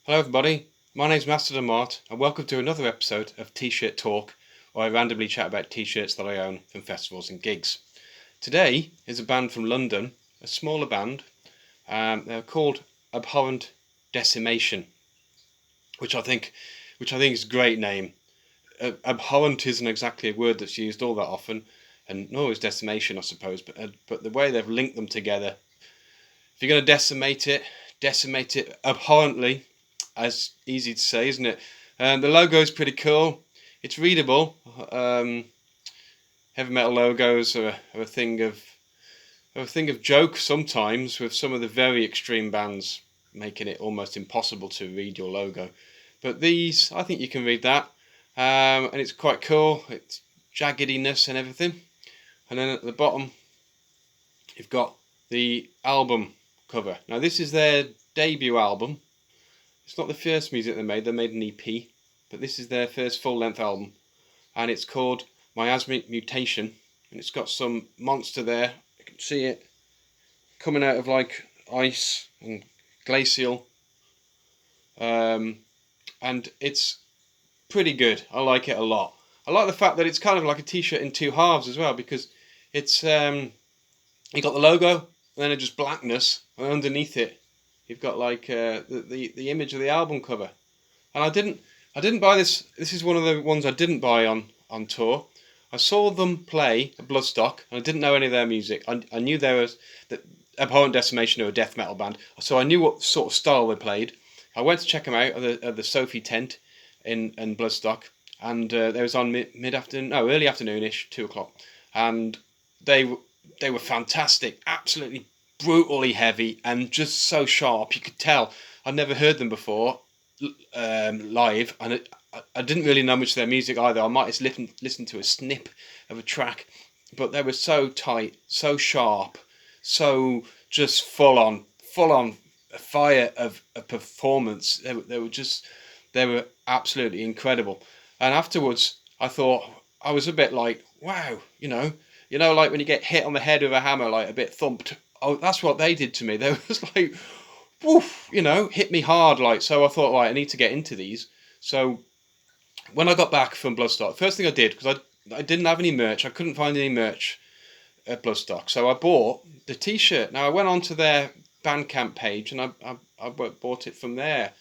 Hello everybody, my name's Master Mart and welcome to another episode of T-Shirt Talk, where I randomly chat about t-shirts that I own from festivals and gigs. Today is a band from London, a smaller band. They're called Abhorrent Decimation, which I think is a great name. Abhorrent isn't exactly a word that's used all that often, and nor is decimation, I suppose, but the way they've linked them together. If you're going to decimate it abhorrently. As easy to say, isn't it? The logo is pretty cool. It's readable. Heavy metal logos are a thing of joke sometimes, with some of the very extreme bands making it almost impossible to read your logo. But these, I think you can read that, and it's quite cool. It's jaggediness and everything. And then at the bottom, you've got the album cover. Now this is their debut album. It's not the first music they made an EP, but this is their first full-length album, and it's called Miasmic Mutation, and it's got some monster there. You can see it coming out of like ice and glacial, and it's pretty good. I like it a lot. I like the fact that it's kind of like a t-shirt in two halves as well, because it's you got the logo and then it's just blackness, and underneath it you've got like the image of the album cover. And I didn't buy this. This is one of the ones I didn't buy on tour. I saw them play at Bloodstock, and I didn't know any of their music. I knew there was the Abhorrent Decimation, or a death metal band, so I knew what sort of style they played. I went to check them out at the Sophie tent in Bloodstock, and they was on early afternoonish, 2 o'clock, and they were fantastic, absolutely brutally heavy and just so sharp. You could tell I'd never heard them before live, and I didn't really know much of their music either. I might have listened to a snip of a track, but they were so tight, so sharp, so just full on fire of a performance. They were absolutely incredible. And afterwards I thought, I was a bit like, wow, you know like when you get hit on the head with a hammer, like a bit thumped. Oh, that's what they did to me. They was like, woof, hit me hard. Like, so I thought, right, I need to get into these. So when I got back from Bloodstock, first thing I did, because I didn't have any merch, I couldn't find any merch at Bloodstock, so I bought the t-shirt. Now I went onto their Bandcamp page and I bought it from there,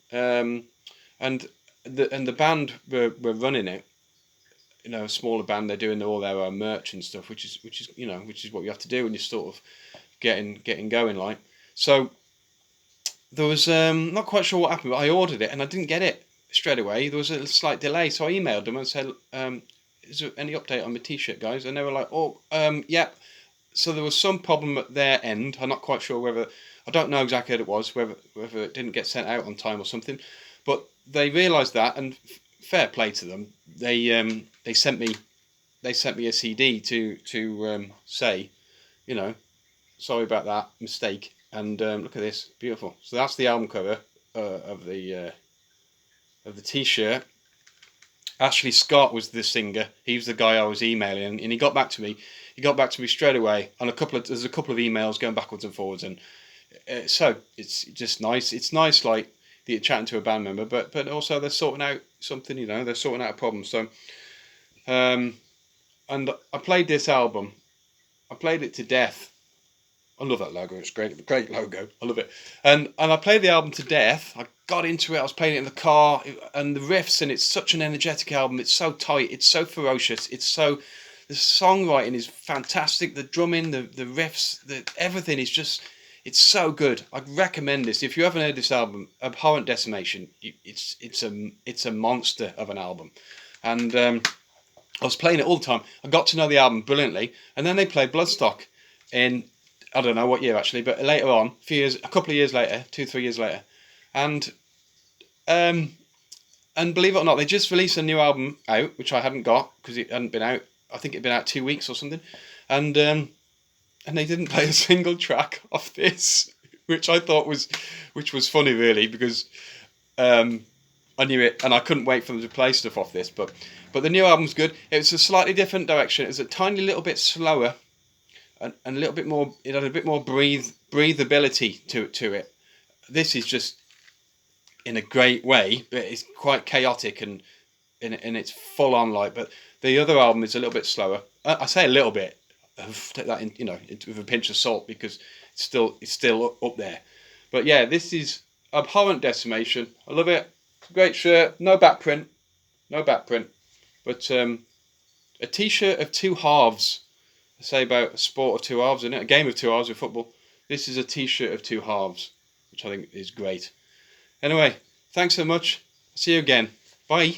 and the band were running it. A smaller band, they're doing all their own merch and stuff, which is what you have to do when you're sort of getting going, like. So there was not quite sure what happened, but I ordered it and I didn't get it straight away. There was a slight delay, so I emailed them and said, is there any update on my t-shirt, guys? And they were like, yeah. So there was some problem at their end. I'm not quite sure I don't know exactly what it was, whether it didn't get sent out on time or something, but they realised that, and fair play to them. They sent me a CD to say, sorry about that mistake, and look at this, beautiful. So that's the album cover of the t-shirt. Ashley Scott was the singer. He was the guy I was emailing, and he got back to me. He got back to me straight away on there's a couple of emails going backwards and forwards, and so it's just nice. It's nice, like, that you're chatting to a band member, but also they're sorting out something. They're sorting out a problem. So, and I played this album. I played it to death. I love that logo. It's great logo. I love it. And I played the album to death. I got into it. I was playing it in the car, and the riffs. And it's such an energetic album. It's so tight. It's so ferocious. The songwriting is fantastic. The drumming, the riffs, everything is just. It's so good. I'd recommend this. If you haven't heard this album, Abhorrent Decimation, it's a monster of an album. And I was playing it all the time. I got to know the album brilliantly. And then they played Bloodstock in, I don't know what year actually, but later on, a couple of years later, 2-3 years later. And believe it or not, they just released a new album out, which I hadn't got because it hadn't been out. I think it'd been out 2 weeks or something. And they didn't play a single track off this, which I thought was funny, really, because I knew it and I couldn't wait for them to play stuff off this. But the new album's good. It's a slightly different direction. It's a tiny little bit slower and a little bit more. It had a bit more breathability to it. This is just in a great way, but it's quite chaotic and it's full on like. But the other album is a little bit slower. I say a little bit. Take that in, with a pinch of salt, because it's still up there. But yeah, this is Abhorrent Decimation. I love it. Great shirt. No back print. But a t-shirt of two halves. I say about a sport of two halves, isn't it? A game of two halves with football. This is a t-shirt of two halves, which I think is great. Anyway, thanks so much. See you again. Bye.